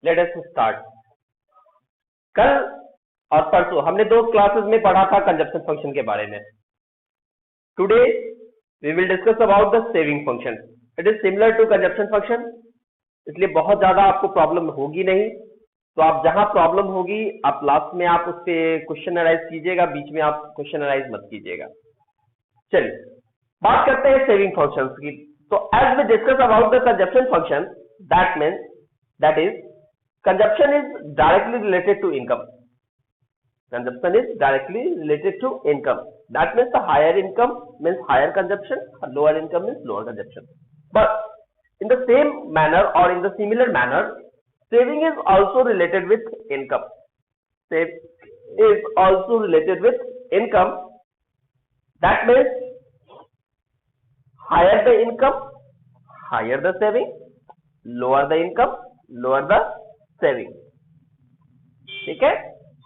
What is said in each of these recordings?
Let us start. कल और परसों हमने दो क्लासेस में पढ़ा था कंजप्शन फंक्शन के बारे में। Today we will discuss about the saving function. It is similar to consumption function, इसलिए बहुत ज्यादा आपको प्रॉब्लम होगी नहीं। तो आप जहां प्रॉब्लम होगी आप लास्ट में आप उस पर क्वेश्चन अराइज कीजिएगा, बीच में आप क्वेश्चन अराइज मत कीजिएगा। चलिए बात करते हैं सेविंग फंक्शंस की। तो as we discuss about the consumption function, that means that is consumption is directly related to income. Consumption is directly related to income. That means the higher income means higher consumption, lower income means lower consumption. But in the same manner or in the similar manner, saving is also related with income. Save is also related with income. That means higher the income, higher the saving, lower the income, lower the saving. ठीक है,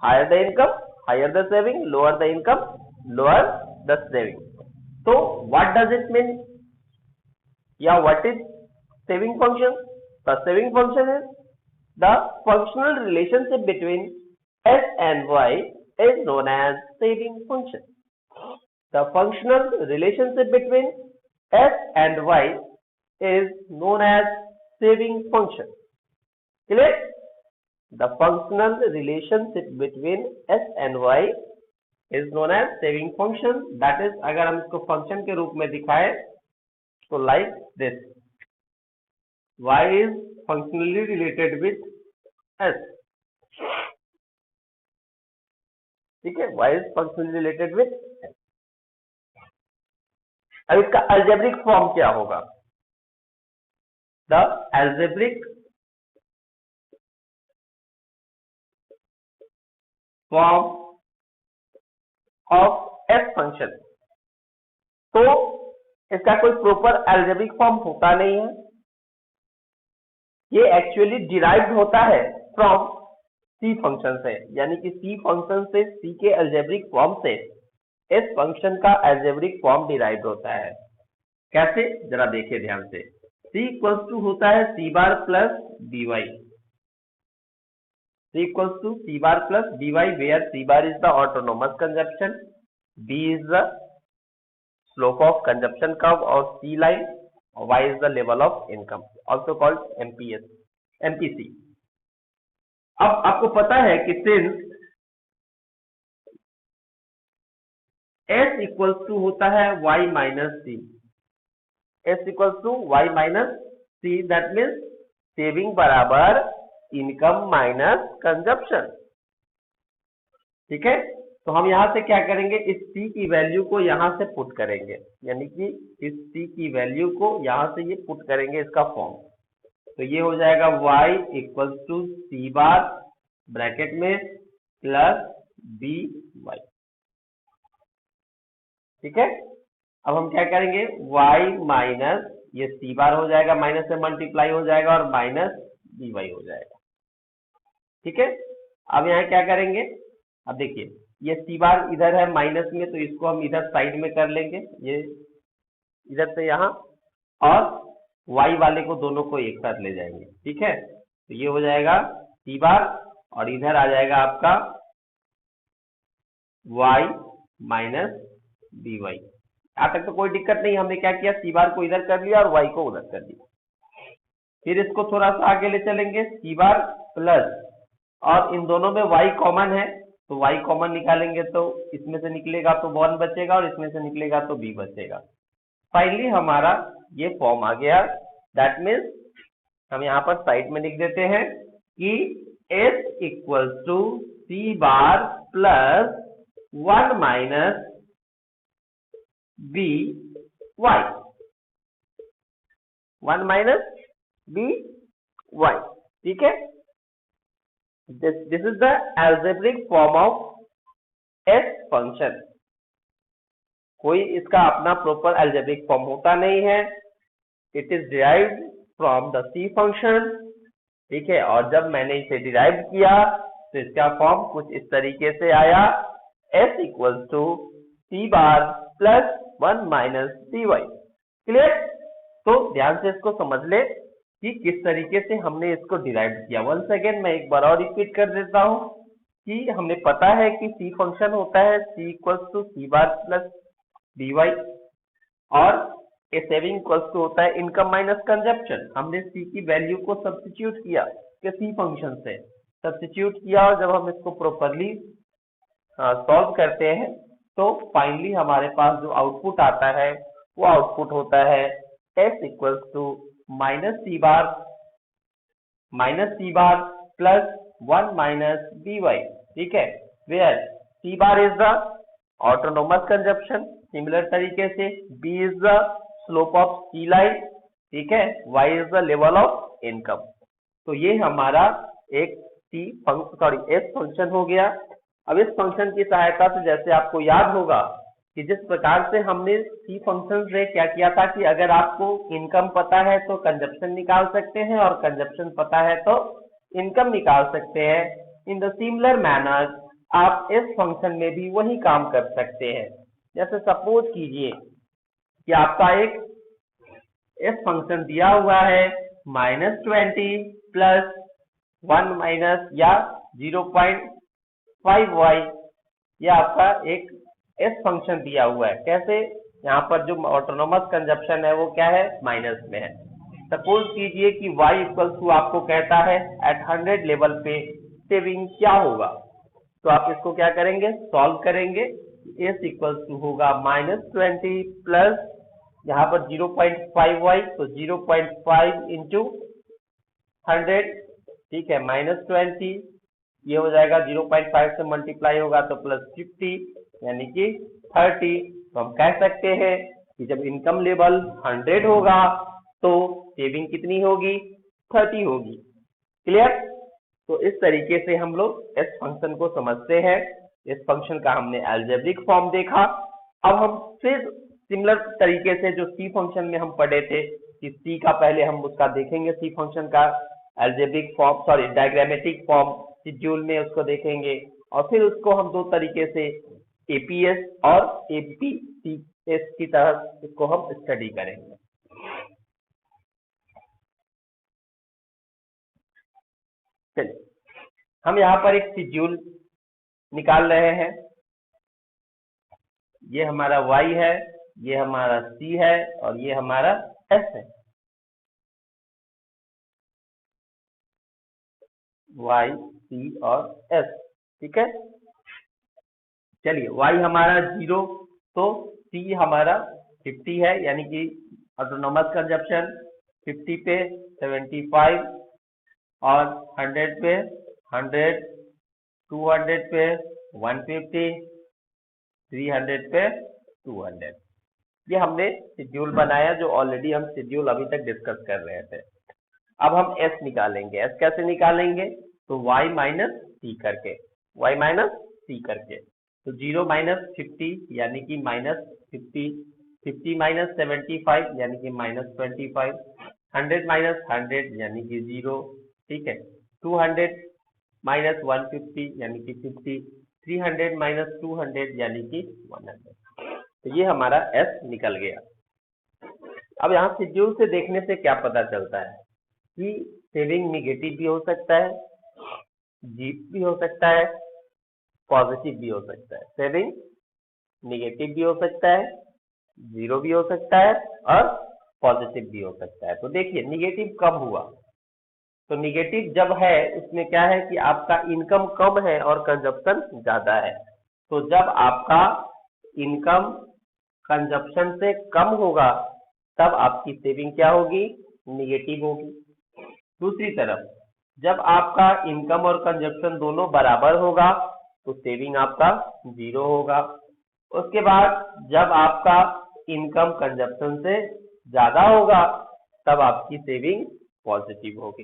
higher the income higher the saving, lower the income lower the saving. तो what does it mean या what is saving function? The saving function is the functional relationship between S and Y is known as saving function. The functional relationship between S and Y is known as saving function. Clear? The functional relationship between s and y is known as saving function. That is, अगर हम इसको function के रूप में दिखाएं तो like this, y is functionally related with s. ठीक है, y is functionally related with s. अब इसका algebraic फॉर्म क्या होगा? The algebraic form of F function, तो इसका कोई प्रॉपर एल्जेब्रिक फॉर्म होता नहीं है। ये एक्चुअली डिराइव्ड होता है फ्रॉम सी फंक्शन से, यानी कि सी फंक्शन से सी के एल्जेब्रिक फॉर्म से एस फंक्शन का एल्जेब्रिक फॉर्म डिराइव्ड होता है। कैसे, जरा देखिए ध्यान से। सी इक्वल्स टू होता है C bar plus D Y. C equals to C bar plus dy, where C bar is the autonomous consumption, D is the slope of consumption curve or C line, or Y is the level of income, also called MPC. अब आपको पता है कि since S equals to होता है Y minus C, S equals to Y minus C, that means saving बराबर income minus consumption. ठीक है, तो हम यहां से क्या करेंगे, इस C की वैल्यू को यहां से पुट करेंगे, यानी कि इस C की वैल्यू को यहां से ये पुट करेंगे इसका फॉर्म। तो ये हो जाएगा y equal to C bar bracket में प्लस बी वाई। ठीक है, अब हम क्या करेंगे, y माइनस ये सी बार हो जाएगा, माइनस से मल्टीप्लाई हो जाएगा और माइनस बी वाई हो जाएगा। ठीक है, अब यहाँ क्या करेंगे, अब देखिए ये सी बार इधर है माइनस में, तो इसको हम इधर साइड में कर लेंगे, ये इधर से यहाँ, और वाई वाले को दोनों को एक साथ ले जाएंगे। ठीक है, तो ये हो जाएगा सी बार और इधर आ जाएगा आपका वाई माइनस डी वाई। यहाँ तक तो कोई दिक्कत नहीं, हमने क्या किया, सी बार को इधर कर लिया और वाई को उधर कर दिया। फिर इसको थोड़ा सा आगे ले चलेंगे, सी बार प्लस, और इन दोनों में y कॉमन है तो y कॉमन निकालेंगे, तो इसमें से निकलेगा तो 1 बचेगा और इसमें से निकलेगा तो b बचेगा। फाइनली हमारा ये फॉर्म आ गया। दैट मीन्स हम यहाँ पर साइड में लिख देते हैं कि s equal to C bar plus 1 minus B Y, 1 minus B Y. ठीक है, this is the algebraic form of s function. कोई इसका अपना प्रॉपर algebraic फॉर्म होता नहीं है। It is derived from the C function. ठीक है, और जब मैंने इसे डिराइव किया तो इसका फॉर्म कुछ इस तरीके से आया, s equal to C bar plus 1 minus D Y. Clear? तो ध्यान से इसको समझ ले। कि किस तरीके से हमने इसको डिराइव किया। वंस अगेन मैं एक बार और रिपीट कर देता हूँ कि हमने पता है कि सी फंक्शन होता है C equals to C bar plus D Y, और ए सेविंग इक्वल्स टू होता है इनकम माइनस कंजप्शन। हमने सी की वैल्यू को सब्स्टिट्यूट किया कि सी फंक्शन से सब्स्टिट्यूट किया, और जब हम इसको प्रॉपरली सॉल्व करते हैं तो फाइनली हमारे पास जो आउटपुट आता है वो आउटपुट होता है S equals to minus C bar plus 1 minus B Y. ठीक है, where C bar is the autonomous consumption, similar तरीके से B is the slope of C line, ठीक है, Y is the level of income. तो ये हमारा एक एस फंक्शन हो गया। अब इस फंक्शन की सहायता से जैसे आपको याद होगा कि जिस प्रकार से हमने सी फंक्शन से क्या किया था कि अगर आपको इनकम पता है तो कंजप्शन निकाल सकते हैं, और कंजप्शन पता है तो इनकम निकाल सकते हैं। इन द सिमिलर मैनर आप इस फंक्शन में भी वही काम कर सकते हैं। जैसे सपोज कीजिए कि आपका एक इस फंक्शन दिया हुआ है -20 प्लस 1 माइनस या 0.5y, यह आपका एक एस फंक्शन दिया हुआ है। कैसे, यहाँ पर जो ऑटोनोमस कंजप्शन है वो क्या है, माइनस में है। सपोज कीजिए कि y इक्वल टू आपको कहता है एट 100 लेवल पे सेविंग क्या होगा, तो आप इसको क्या करेंगे, सॉल्व करेंगे। s इक्वल टू होगा -20 प्लस यहाँ पर 0.5y, तो 0.5 इंटू 100, ठीक है, -20, ये हो जाएगा 0.5 से मल्टीप्लाई होगा तो प्लस 50 यानी कि 30। तो हम कह सकते हैं कि जब इनकम लेवल 100 होगा तो सेविंग कितनी होगी, 30 होगी। क्लियर। तो इस तरीके से हम लोग इस फंक्शन को समझते हैं। इस फंक्शन का हमने अलजेब्रिक फॉर्म देखा। अब हम फिर सिमिलर तरीके से जो सी फंक्शन में हम पढ़े थे कि सी का पहले हम उसका देखेंगे, सी फंक्शन का algebraic form, sorry diagrammatic form schedule में उसको देखेंगे, और फिर उसको हम दो तरीके से एपीएस और एपीसीएस की तरह इसको हम स्टडी करेंगे। चलिए, हम यहाँ पर एक शेड्यूल निकाल रहे हैं। ये हमारा y है, ये हमारा c है, और ये हमारा s है। y, c और s, ठीक है। चलिए, y हमारा 0, तो c हमारा 50 है, यानी कि ऑटोनोमस कंजप्शन 50 पे 75, और 100 पे 100, 200 पे 150, 300 पे 200। ये हमने शेड्यूल बनाया, जो ऑलरेडी हम शेड्यूल अभी तक डिस्कस कर रहे थे। अब हम s निकालेंगे। s कैसे निकालेंगे, तो y माइनस सी करके, y माइनस सी करके, तो 0 माइनस 50 यानी कि -50, 50 माइनस 75 यानी कि -25, 100 माइनस 100 यानी कि 0, ठीक है, 200 माइनस 150 यानी कि 50, 300 माइनस 200 यानी कि 100। तो ये हमारा s निकल गया। अब यहाँ शेड्यूल से देखने से क्या पता चलता है कि सेविंग निगेटिव भी हो सकता है, जीरो भी हो सकता है, पॉजिटिव भी हो सकता है। सेविंग निगेटिव भी हो सकता है, जीरो भी हो सकता है, और पॉजिटिव भी हो सकता है। तो देखिए, निगेटिव कब हुआ, तो निगेटिव जब है इसमें क्या है कि आपका इनकम कम है और कंजप्शन ज्यादा है। तो जब आपका इनकम कंजप्शन से कम होगा तब आपकी सेविंग क्या होगी, निगेटिव होगी। दूसरी तरफ जब आपका इनकम और कंजप्शन दोनों बराबर होगा तो सेविंग आपका 0 होगा। उसके बाद जब आपका इनकम कंजप्शन से ज्यादा होगा तब आपकी सेविंग पॉजिटिव होगी।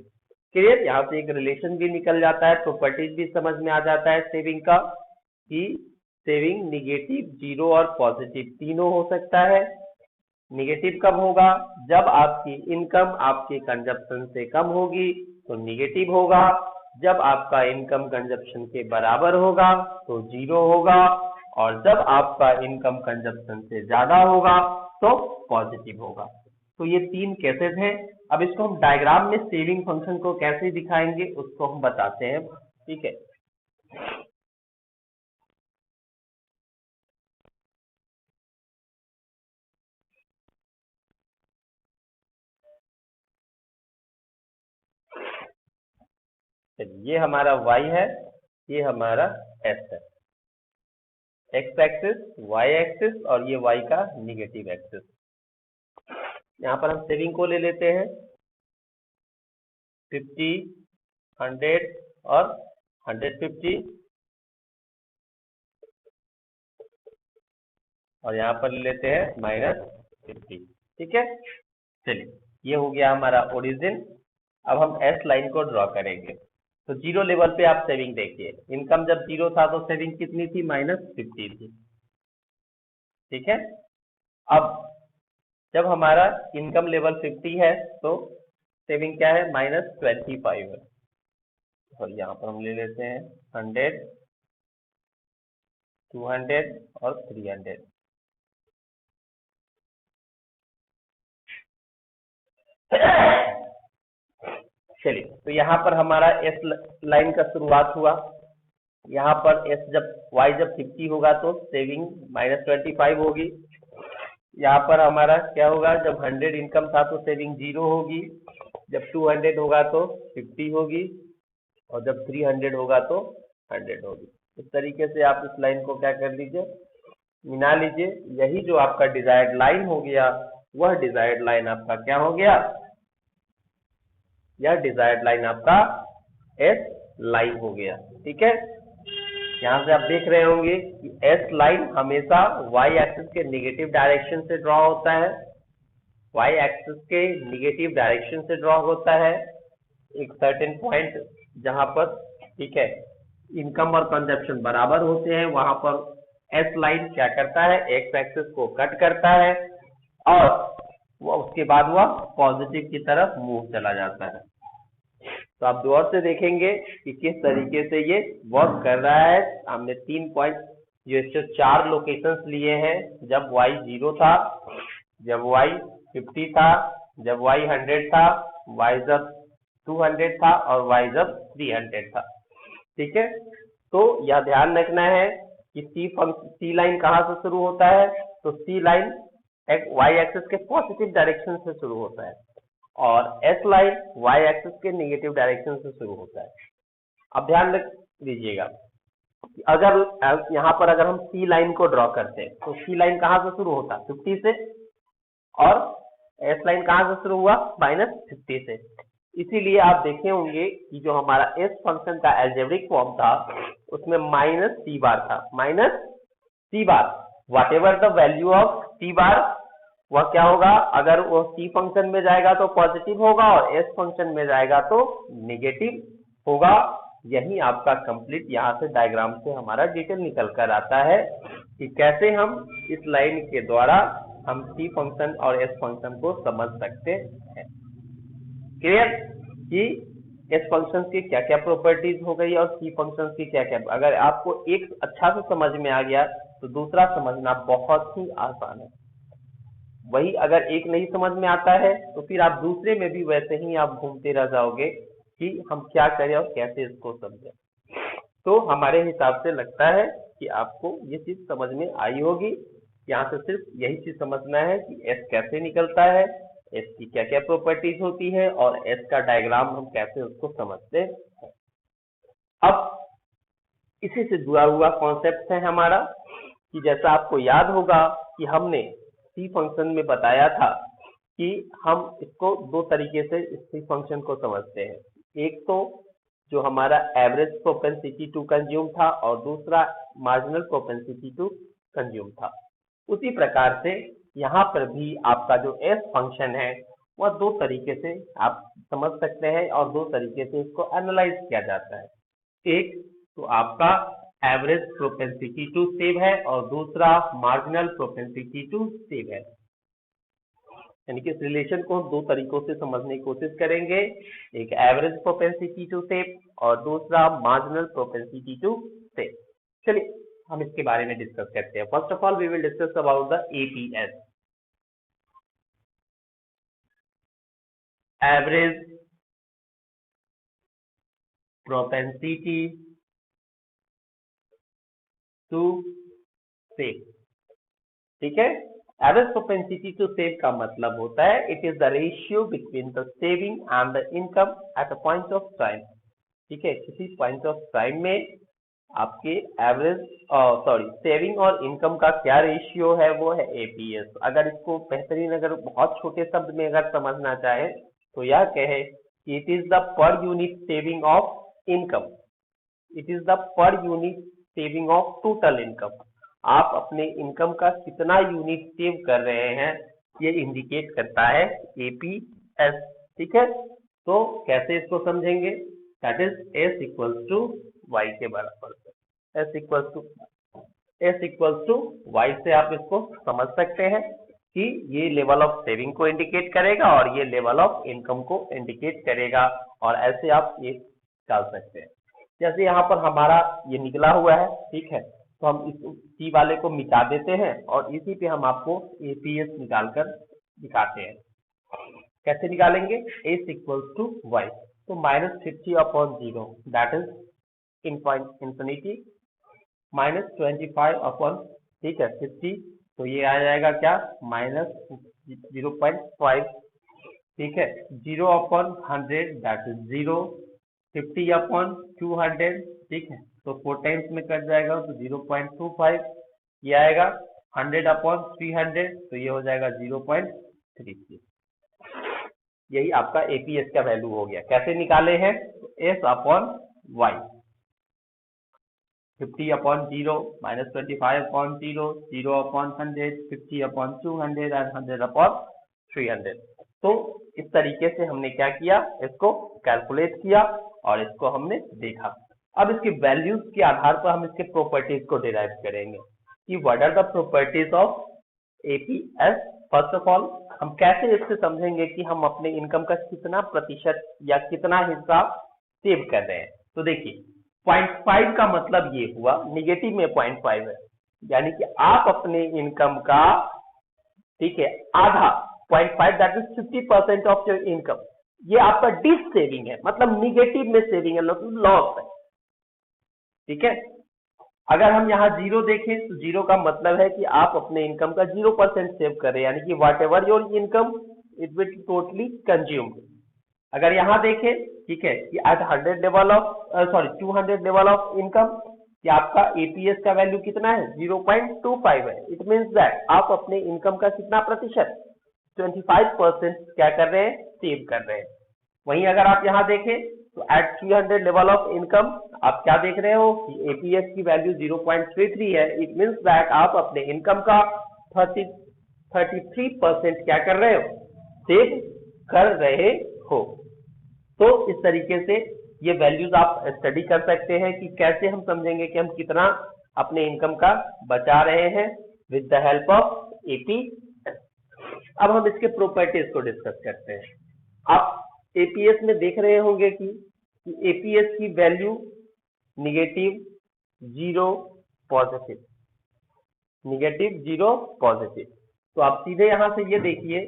क्लियर। यहाँ से एक रिलेशन भी निकल जाता है, प्रॉपर्टीज भी समझ में आ जाता है सेविंग का, कि सेविंग निगेटिव, जीरो और पॉजिटिव तीनों हो सकता है। निगेटिव कब होगा, जब आपकी इनकम आपके कंजप्शन से कम होगी तो निगेटिव होगा। जब आपका इनकम कंजप्शन के बराबर होगा तो 0 होगा, और जब आपका इनकम कंजप्शन से ज्यादा होगा तो पॉजिटिव होगा। तो ये तीन केसेस हैं अब इसको हम डायग्राम में सेविंग फंक्शन को कैसे दिखाएंगे उसको हम बताते हैं, ठीक है। ये हमारा y है, ये हमारा s है, x एक्सिस, y एक्सिस और ये y का निगेटिव एक्सिस। यहाँ पर हम सेविंग को ले लेते हैं 50, 100 और 150 और यहाँ पर ले लेते हैं -50, ठीक है। चलिए, ये हो गया हमारा ओरिजिन। अब हम एस लाइन को ड्रॉ करेंगे। तो जीरो लेवल पे आप सेविंग देखिए, इनकम जब जीरो था तो सेविंग कितनी थी, -50 थी, ठीक है। अब जब हमारा इनकम लेवल 50 है तो सेविंग क्या है, -25 है। और यहाँ पर हम ले लेते हैं 100, 200 और 300। चलिए, तो यहाँ पर हमारा एस लाइन का शुरुआत हुआ। यहाँ पर एस जब वाई जब 50 होगा तो सेविंग -25 होगी। यहाँ पर हमारा क्या होगा, जब 100 इनकम था तो सेविंग 0 होगी, जब 200 होगा तो 50 होगी और जब 300 होगा तो 100 होगी। इस तरीके से आप इस लाइन को क्या कर लीजिए, मिला लीजिए। यही जो आपका डिजायर्ड लाइन हो गया, वह डिजायर्ड लाइन आपका क्या हो गया, यह डिजायर्ड लाइन आपका एस लाइन हो गया, ठीक है। यहाँ से आप देख रहे होंगे कि एस लाइन हमेशा वाई एक्सिस के निगेटिव डायरेक्शन से ड्रॉ होता है, वाई एक्सिस के निगेटिव डायरेक्शन से ड्रॉ होता है एक सर्टेन पॉइंट जहां पर, ठीक है, इनकम और कंजप्शन बराबर होते हैं। वहां पर एस लाइन क्या करता है, एक्स एक्सिस को कट करता है और वो उसके बाद वह पॉजिटिव की तरफ मूव चला जाता है। तो आप गौर से देखेंगे कि किस तरीके से ये वर्क कर रहा है। हमने 3 पॉइंट जो 4 लोकेशंस लिए हैं, जब y 0 था, जब y 50 था, जब y 100 था, y जब 200 था और y जब 300 था, ठीक है। तो यह ध्यान रखना है कि सी लाइन कहाँ से शुरू होता है, तो सी लाइन y एक्सिस के पॉजिटिव डायरेक्शन से शुरू होता है और एस लाइन y एक्सिस के नेगेटिव डायरेक्शन से शुरू होता है। अब ध्यान रख दीजिएगा, अगर यहाँ पर अगर हम सी लाइन को ड्रॉ करते हैं तो सी लाइन कहाँ से शुरू होता है, 50 से, और एस लाइन कहाँ से शुरू हुआ, -50 से। इसीलिए आप देखे होंगे कि जो हमारा एस फंक्शन का एल्जेब्रिक फॉर्म था उसमें -c बार था, -c bar, what ever the value of c बार, वह क्या होगा, अगर वो c फंक्शन में जाएगा तो पॉजिटिव होगा और s फंक्शन में जाएगा तो नेगेटिव होगा। यही आपका कंप्लीट यहाँ से डायग्राम से हमारा डिटेल निकल कर आता है कि कैसे हम इस लाइन के द्वारा हम c फंक्शन और s फंक्शन को समझ सकते हैं। क्लियर कि s फंक्शन की क्या क्या प्रॉपर्टीज हो गई और c फंक्शन की क्या क्या। अगर आपको एक अच्छा से समझ में आ गया तो दूसरा समझना बहुत ही आसान है। वही अगर एक नहीं समझ में आता है तो फिर आप दूसरे में भी वैसे ही आप घूमते रह जाओगे कि हम क्या करें और कैसे इसको समझें। तो हमारे हिसाब से लगता है कि आपको ये चीज समझ में आई होगी। यहाँ से सिर्फ यही चीज समझना है कि एस कैसे निकलता है, एस की क्या क्या प्रॉपर्टीज होती है और एस का डायग्राम हम कैसे उसको समझते हैं। अब इसी से जुड़ा हुआ कॉन्सेप्ट है हमारा कि जैसा आपको याद होगा कि हमने सी फंक्शन में बताया था कि हम इसको दो तरीके से इस सी फंक्शन को समझते हैं। एक तो जो हमारा एवरेज प्रोपेंसिटी टू कंज्यूम था और दूसरा मार्जिनल प्रोपेंसिटी टू कंज्यूम था। उसी प्रकार से यहाँ पर भी आपका जो एस फंक्शन है वह दो तरीके से आप समझ सकते हैं और दो तरीके से इसको एनालाइज किया जाता है। एक तो आपका एवरेज प्रोपेंसिटी टू सेव है और दूसरा मार्जिनल प्रोपेंसिटी टू सेव है। यानी कि इस रिलेशन को हम दो तरीकों से समझने की कोशिश करेंगे, एक एवरेज प्रोपेंसिटी टू सेव और दूसरा मार्जिनल प्रोपेंसिटी टू सेव। चलिए हम इसके बारे में डिस्कस करते हैं। First of all we will discuss about the APS, average propensity to save. ठीक है, एवरेज प्रोपेंसिटी टू सेव का मतलब होता है it is the ratio between the saving and the income at a point of time. ठीक है, किसी point of time में आपके एवरेज सेविंग और इनकम का क्या रेशियो है, वो है एपीएस। अगर इसको बेहतरीन, अगर बहुत छोटे शब्द में अगर समझना चाहे तो यह कहे कि it is the per unit saving of income, it is the per unit saving of total income. आप अपने इनकम का कितना यूनिट सेव कर रहे हैं ये इंडिकेट करता है एपीएस। ठीक है, तो कैसे इसको समझेंगे, that is S equals to Y के बराबर। एस इक्वल्स टू वाई से आप इसको समझ सकते हैं कि ये लेवल ऑफ सेविंग को इंडिकेट करेगा और ये लेवल ऑफ इनकम को इंडिकेट करेगा, और ऐसे आप ये डाल सकते हैं। जैसे यहाँ पर हमारा ये निकला हुआ है, ठीक है, तो हम इस सी वाले को मिटा देते हैं और इसी पे हम आपको एपीएस निकाल कर दिखाते हैं। कैसे निकालेंगे, एस इक्वल्स टू वाई, तो -50/0 दैट इज इंफिनिटी -25 ठीक है 50, तो ये आ जाएगा क्या -0.5। ठीक है, 0/100 दैट इज 0, 50/200 ठीक है, तो 4 टाइम्स में कट जाएगा तो 0.25 ये आएगा। 100/300 तो ये हो जाएगा 0.33। यही आपका एपीएस का वैल्यू हो गया। कैसे निकाले हैं, S/Y 50/0 -25/0 0/100 50/200 एंड 100/300। तो इस तरीके से हमने क्या किया, इसको कैलकुलेट किया और इसको हमने देखा। अब इसके वैल्यूज के आधार पर हम इसके प्रॉपर्टीज को डिराइव करेंगे कि what are the properties of APS. First of all हम कैसे इससे समझेंगे कि हम अपने इनकम का कितना प्रतिशत या कितना हिस्सा सेव कर रहे हैं। तो देखिए 0.5 का मतलब ये हुआ, निगेटिव में 0.5 है, यानी कि आप अपने इनकम का, ठीक है, आधा 0.5 that is 50% of your income, ये आपका डिस सेविंग है, मतलब निगेटिव में सेविंग है, लॉस है। ठीक है, अगर हम यहाँ 0 देखें तो 0 का मतलब है कि आप अपने इनकम का 0% सेव कर रहे हैं, यानी कि what ever your income it will totally consume. अगर यहाँ देखें, ठीक है, कि एट 200 लेवल ऑफ इनकम कि आपका एपीएस का वैल्यू कितना है 0.25 है। इट मीन्स दैट आप अपने इनकम का कितना प्रतिशत 25% क्या कर रहे हैं, सेव कर रहे हैं। वहीं अगर आप यहाँ देखें तो एट 300 लेवल ऑफ इनकम आप क्या देख रहे हो कि एपीएस की वैल्यू 0.33 है। इट मीन्स दैट आप अपने इनकम का 33% क्या कर रहे हो, सेव कर रहे हो। तो इस तरीके से ये वैल्यूज आप स्टडी कर सकते हैं कि कैसे हम समझेंगे कि हम कितना अपने इनकम का बचा रहे हैं with the help of APS. अब हम इसके प्रॉपर्टीज को डिस्कस करते हैं। आप एपीएस में देख रहे होंगे कि एपीएस की value negative 0 positive, negative 0 positive. तो आप सीधे यहां से ये देखिए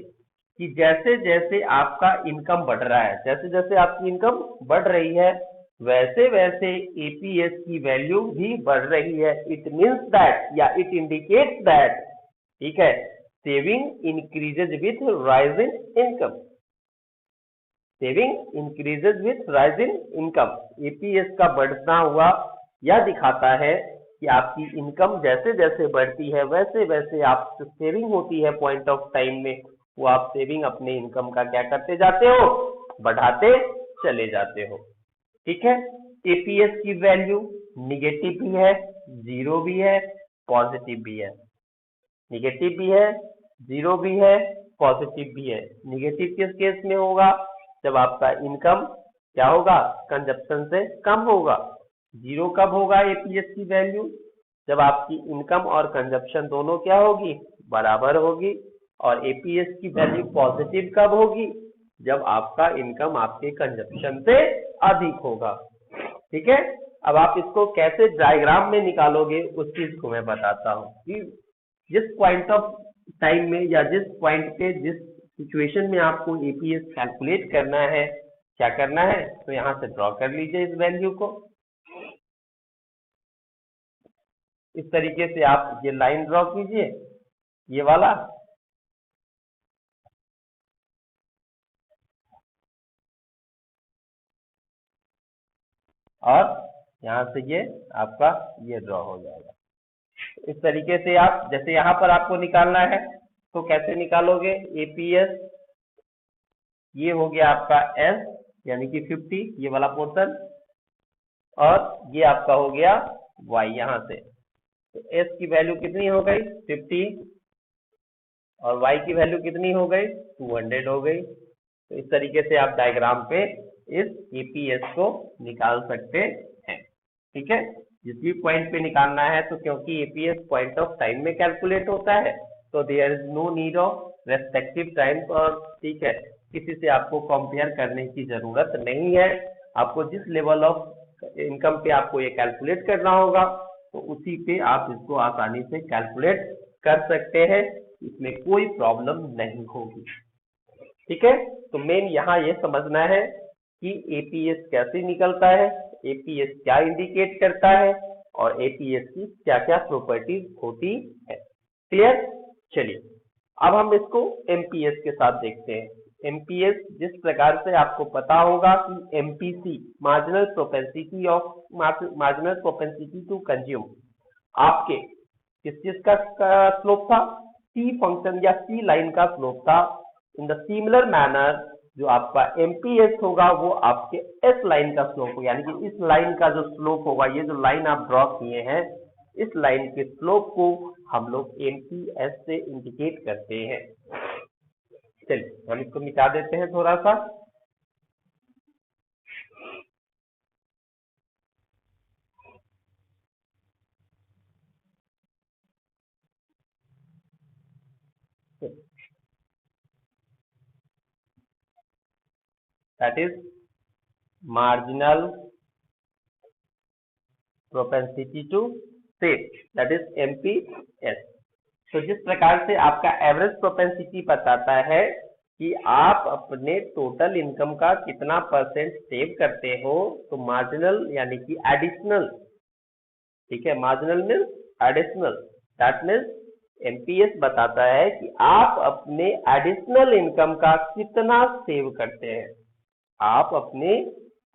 कि जैसे जैसे आपका इनकम बढ़ रहा है, जैसे जैसे आपकी इनकम बढ़ रही है, वैसे वैसे एपीएस की वैल्यू भी बढ़ रही है। इट मीन्स दैट या इट इंडिकेट्स दैट, ठीक है, saving increases with rise in income, saving increases with rise in income. APS का बढ़ना हुआ यह दिखाता है कि आपकी इनकम जैसे जैसे बढ़ती है वैसे वैसे आप सेविंग होती है पॉइंट ऑफ टाइम में, वो आप सेविंग अपने इनकम का क्या करते जाते हो, बढ़ाते चले जाते हो। ठीक है, एपीएस की वैल्यू निगेटिव भी है, 0 भी है, पॉजिटिव भी है। निगेटिव भी है, 0 भी है, पॉजिटिव भी है। निगेटिव किस केस में होगा, जब आपका इनकम क्या होगा, कंजप्शन से कम होगा। 0 कब होगा एपीएस की वैल्यू, जब आपकी इनकम और कंजप्शन दोनों क्या होगी, बराबर होगी। और एपीएस की वैल्यू पॉजिटिव कब होगी, जब आपका इनकम आपके कंजप्शन से अधिक होगा। ठीक है, अब आप इसको कैसे डायग्राम में निकालोगे उस चीज को मैं बताता हूँ कि जिस पॉइंट ऑफ टाइम में या जिस पॉइंट पे जिस इक्वेशन में आपको एपीएस कैलकुलेट करना है, क्या करना है, तो यहाँ से ड्रॉ कर लीजिए इस वैल्यू को। इस तरीके से आप ये लाइन ड्रॉ कीजिए, ये वाला, और यहाँ से ये आपका ये ड्रॉ हो जाएगा। इस तरीके से आप, जैसे यहाँ पर आपको निकालना है तो कैसे निकालोगे, एपीएस ये हो गया आपका एस यानी कि 50 ये वाला पोर्शन, और ये आपका हो गया वाई यहाँ से। तो एस की वैल्यू कितनी हो गई 50 और वाई की वैल्यू कितनी हो गई 200 हो गई। तो इस तरीके से आप डायग्राम पे इस एपीएस को निकाल सकते हैं। ठीक है, जिस भी पॉइंट पे निकालना है, तो क्योंकि एपीएस पॉइंट ऑफ टाइम में कैलकुलेट होता है तो there is no need of respective time, और ठीक है, किसी से आपको कंपेयर करने की जरूरत नहीं है। आपको जिस लेवल ऑफ इनकम पे आपको ये कैलकुलेट करना होगा तो उसी पे आप इसको आसानी से कैलकुलेट कर सकते हैं, इसमें कोई प्रॉब्लम नहीं होगी। ठीक है, तो मेन यहाँ ये समझना है कि एपीएस कैसे निकलता है, एपीएस क्या इंडिकेट करता है, और एपीएस की क्या क्या प्रॉपर्टीज होती है। क्लियर? चलिए अब हम इसको एमपीएस के साथ देखते हैं। एमपीएस जिस प्रकार से आपको पता होगा कि MPC marginal propensity to consume आपके किस चीज का स्लोप था, सी फंक्शन या सी लाइन का स्लोप था। इन द सिमिलर मैनर जो आपका एमपीएस होगा वो आपके एस लाइन का स्लोप होगा, यानी कि इस लाइन का जो स्लोप होगा, ये जो लाइन आप ड्रॉ किए हैं, इस लाइन के स्लोप को हम लोग एमपीएस से इंडिकेट करते हैं। चलिए हम इसको मिटा देते हैं थोड़ा सा। That is marginal propensity to save, that is MPS। तो जिस प्रकार से आपका एवरेज प्रोपेंसिटी बताता है कि आप अपने टोटल इनकम का कितना परसेंट सेव करते हो, तो मार्जिनल यानी कि एडिशनल, ठीक है, marginal means additional, that means MPS बताता है कि आप अपने एडिशनल इनकम का कितना सेव करते हैं, आप अपने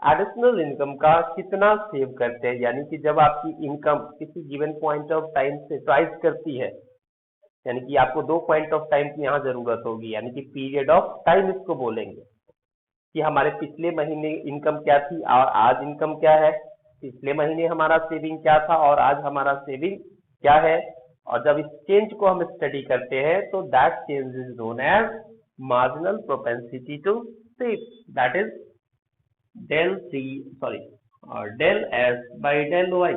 एडिशनल इनकम का कितना सेव करते हैं। यानी कि जब आपकी इनकम किसी गिवन पॉइंट ऑफ टाइम से राइज करती है, यानी कि आपको 2 पॉइंट ऑफ टाइम की यहाँ जरूरत होगी, यानी कि पीरियड ऑफ टाइम इसको बोलेंगे कि हमारे पिछले महीने इनकम क्या थी और आज इनकम क्या है, पिछले महीने हमारा सेविंग क्या था और आज हमारा सेविंग क्या है। और जब इस चेंज को हम स्टडी करते हैं तो that change is known as marginal propensity to save, that is del C sorry del S by del Y,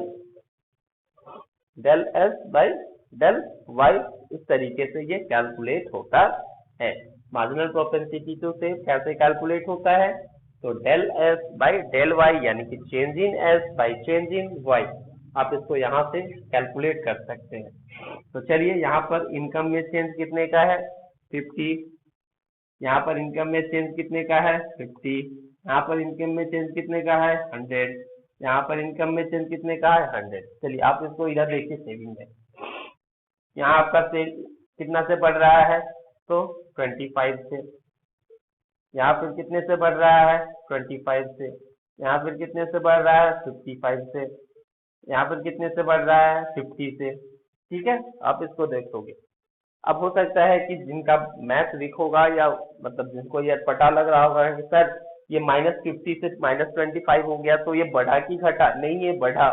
del S by del Y, इस तरीके से ये कैलकुलेट होता है। मार्जिनल प्रोपेंसिटी टू सेव कैसे कैलकुलेट होता है, तो del S by del Y यानी कि change in S by change in Y, आप इसको यहाँ से कैलकुलेट कर सकते हैं। तो चलिए यहाँ पर इनकम में चेंज कितने का है 50, यहाँ पर इनकम में चेंज कितने का है 50, यहाँ पर इनकम में चेंज कितने का है 100, यहाँ पर इनकम में चेंज कितने का है 100। चलिए आप इसको इधर देखिए सेविंग में, यहाँ आपका सेव कितना से बढ़ रहा है, तो 25 से, यहाँ फिर कितने से बढ़ रहा है 25 से, यहाँ फिर कितने से बढ़ रहा है 55 से, यहाँ पर कितने से बढ़ रहा है 50 से। ठीक है, आप इसको देखोगे। अब हो सकता है कि जिनका मैथ वीक होगा या मतलब जिनको ये पता लग रहा होगा कि सर ये -50 से -25 हो गया, तो ये बढ़ा कि घटा, नहीं ये बढ़ा,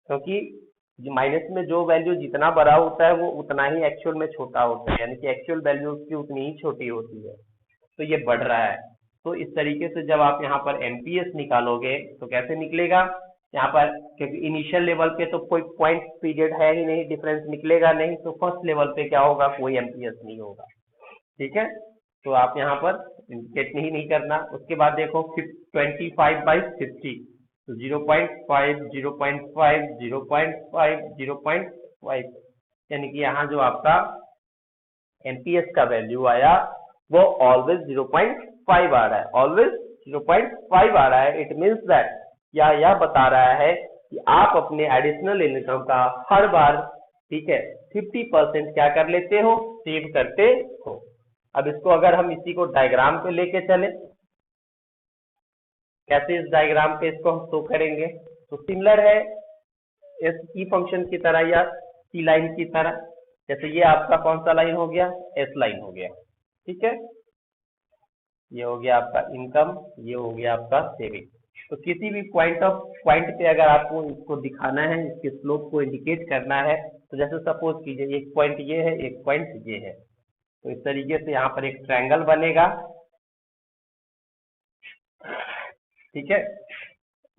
क्योंकि माइनस में जो वैल्यू जितना बड़ा होता है वो उतना ही एक्चुअल में छोटा होता है, यानी कि एक्चुअल वैल्यू उसकी उतनी ही छोटी होती है, तो ये बढ़ रहा है। तो इस तरीके से जब आप यहाँ पर एमपीएस निकालोगे तो कैसे निकलेगा, यहाँ पर क्योंकि इनिशियल लेवल पे तो कोई पॉइंट पीरियड है ही नहीं, डिफरेंस निकलेगा नहीं, तो फर्स्ट लेवल पे क्या होगा, कोई एमपीएस नहीं होगा। ठीक है, तो आप यहाँ पर इंडिकेट नहीं करना। उसके बाद देखो 25/50, तो 0.5 0.5 0.5 0.5, यानी कि यहाँ जो आपका एमपीएस का वैल्यू आया वो ऑलवेज 0.5 आ रहा है, ऑलवेज 0.5 आ रहा है। इट मीन्स दैट यह बता रहा है कि आप अपने एडिशनल इनकम का हर बार, ठीक है, 50% क्या कर लेते हो, सेव करते हो। अब इसको अगर हम इसी को डायग्राम पे लेके चले, कैसे इस डायग्राम पे इसको हम शो करेंगे, तो सिमिलर है एस ई फंक्शन की तरह या सी लाइन की तरह। जैसे ये आपका कौन सा लाइन हो गया, एस लाइन हो गया, ठीक है, ये हो गया आपका इनकम, ये हो गया आपका सेविंग। तो किसी भी पॉइंट पे अगर आपको इसको दिखाना है, इसके स्लोप को इंडिकेट करना है, तो जैसे सपोज कीजिए एक पॉइंट ये है, एक पॉइंट ये है, तो इस तरीके से यहाँ पर एक ट्रायंगल बनेगा, ठीक है,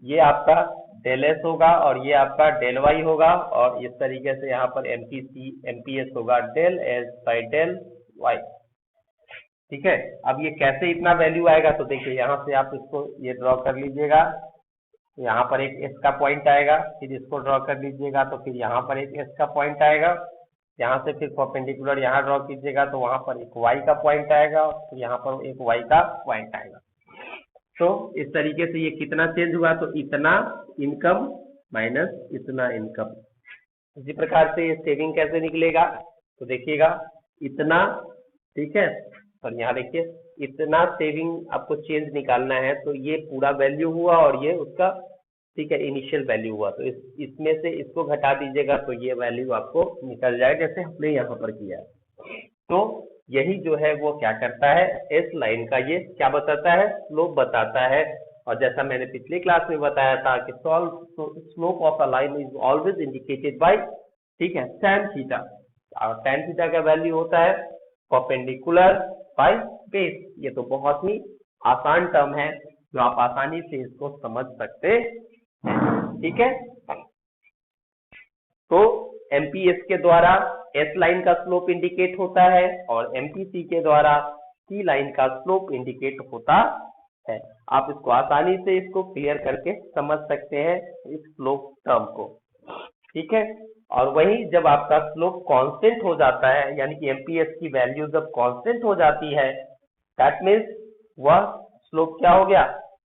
ये आपका डेल एस होगा और ये आपका डेल वाई होगा, और इस तरीके से यहाँ पर एमपीएस होगा del S by del Y, ठीक है। अब ये कैसे इतना वैल्यू आएगा, तो देखिए यहाँ से आप इसको ये ड्रॉ कर लीजिएगा, यहाँ पर एक एस का पॉइंट आएगा, फिर इसको ड्रॉ कर लीजिएगा, तो फिर यहाँ पर एक एस का पॉइंट आएगा, यहाँ से फिर परपेंडिकुलर यहाँ ड्रॉ कीजिएगा, तो वहां पर एक वाई का पॉइंट आएगा, फिर यहाँ पर एक वाई का पॉइंट आएगा। तो इस तरीके से ये कितना चेंज हुआ, तो इतना इनकम माइनस इतना इनकम। इसी प्रकार से ये सेविंग कैसे निकलेगा, तो देखिएगा इतना, ठीक है, और यहाँ देखिए इतना सेविंग आपको चेंज निकालना है, तो ये पूरा वैल्यू हुआ और ये उसका, ठीक है, इनिशियल वैल्यू हुआ, तो इसमें से इसको घटा दीजिएगा, तो ये वैल्यू आपको निकल जाएगा, जैसे हमने यहाँ पर किया है। तो यही जो है वो क्या करता है, एस लाइन का ये क्या बताता है, स्लोप बताता है। और जैसा मैंने पिछले क्लास में बताया था कि slope of a line is always indicated by, ठीक है, tan थीटा, और tan थीटा का वैल्यू होता है परपेंडिकुलर बाय बेस। ये तो बहुत ही आसान टर्म है जो आप आसानी से इसको समझ सकते हैं, ठीक है। तो एमपीएस के द्वारा एस लाइन का स्लोप इंडिकेट होता है और एमपीसी के द्वारा सी लाइन का स्लोप इंडिकेट होता है। आप इसको आसानी से इसको क्लियर करके समझ सकते हैं इस स्लोप टर्म को, ठीक है। और वही जब आपका स्लोप कांस्टेंट हो जाता है, यानी कि एमपीएस की वैल्यू जब कांस्टेंट हो जाती है, दैट मीन्स वह स्लोप क्या हो गया,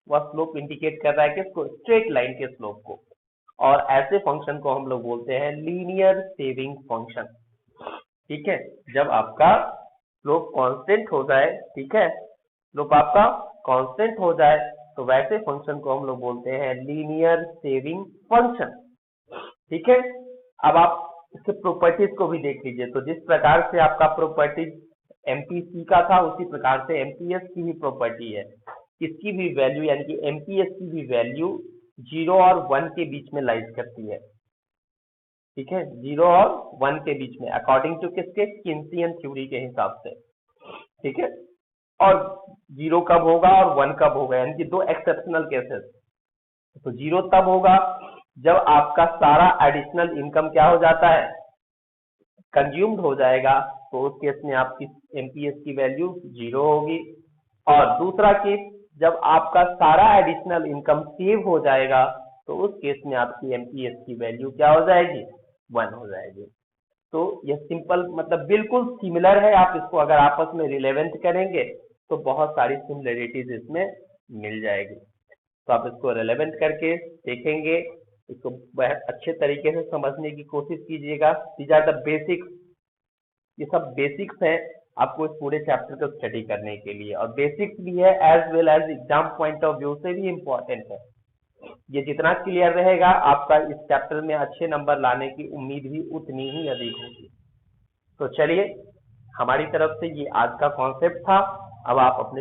वह स्लोप इंडिकेट कर रहा है किसको, स्ट्रेट लाइन के स्लोप को। और ऐसे फंक्शन को हम लोग बोलते हैं लीनियर सेविंग फंक्शन, ठीक है। जब आपका स्लोप कांस्टेंट हो जाए, ठीक है, स्लोप आपका कांस्टेंट हो जाए, तो वैसे फंक्शन को हम लोग बोलते हैं लीनियर सेविंग फंक्शन, ठीक है। अब आप इसके प्रॉपर्टीज को भी देख लीजिए, तो जिस प्रकार से आपका प्रॉपर्टीज एमपीसी का था, उसी प्रकार से एमपीएस की भी प्रॉपर्टी है। इसकी भी वैल्यू, यानी कि एमपीएस की भी वैल्यू 0 और 1 के बीच में लाइज करती है, ठीक है, 0 और 1 के बीच में, अकॉर्डिंग टू किसके, किन्सियन थ्योरी के हिसाब से, ठीक है। और 0 कब होगा और 1 कब होगा, यानी कि दो एक्सेप्शनल केसेस। तो 0 तब होगा जब आपका सारा एडिशनल इनकम क्या हो जाता है, कंज्यूम्ड हो जाएगा, तो उस केस में आपकी एमपीएस की वैल्यू 0 होगी। और दूसरा केस, जब आपका सारा एडिशनल इनकम सेव हो जाएगा, तो उस केस में आपकी एमपीएस की वैल्यू क्या हो जाएगी, 1 हो जाएगी। तो यह सिंपल, मतलब बिल्कुल सिमिलर है। आप इसको अगर आपस में रिलेवेंट करेंगे तो बहुत सारी सिमिलरिटीज इसमें मिल जाएगी। तो आप इसको रिलेवेंट करके देखेंगे, इसको अच्छे तरीके से समझने की कोशिश कीजिएगा। दीज आर द बेसिक्स, ये सब बेसिक्स है आपको इस पूरे चैप्टर को स्टडी करने के लिए, और बेसिक्स भी है as well as exam point of view से भी इम्पोर्टेंट है। ये जितना क्लियर रहेगा, आपका इस चैप्टर में अच्छे नंबर लाने की उम्मीद भी उतनी ही अधिक होगी। तो चलिए, हमारी तरफ से ये आज का कॉन्सेप्ट था। अब आप अपने